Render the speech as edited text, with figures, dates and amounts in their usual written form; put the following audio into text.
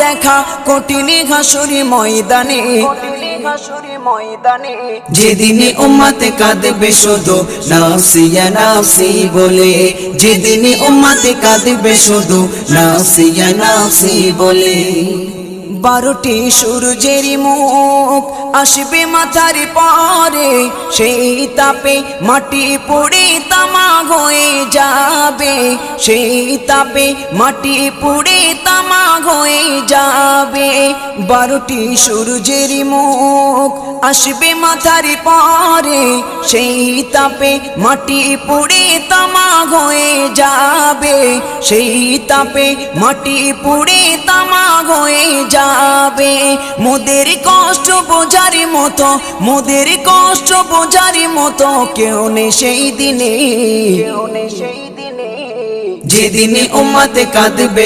দেখা কঠিন হাসুরি ময়দানে, যেদিনে উম্মতে কাঁদবে শুধু নাফসি ইয়া নাফসি বলে, যেদিনে উম্মতে কাঁদবে শুধু নাফসি ইয়া নাফসি বলে। 12টি সূর্যের মুখ আসবে মাথার পরে, সেই তাপে মাটি পুড়ে তামা হয়ে যাবে, সেই তাপে মাটি পুড়ে তামা হয়ে যাবে। 12টি সূর্যের মুখ আসবে মাথার পরে, সেই তাপে মাটি পুড়ে তামা হয়ে যাবে, সেই তাপে মাটি পুড়ে তামা হয়ে যাবে। মোদের কষ্ট বোঝার মতো, মোদের কষ্ট বোঝার মতো কেউ নেই সেই দিনে, যেদিনে উম্মতে কাঁদবে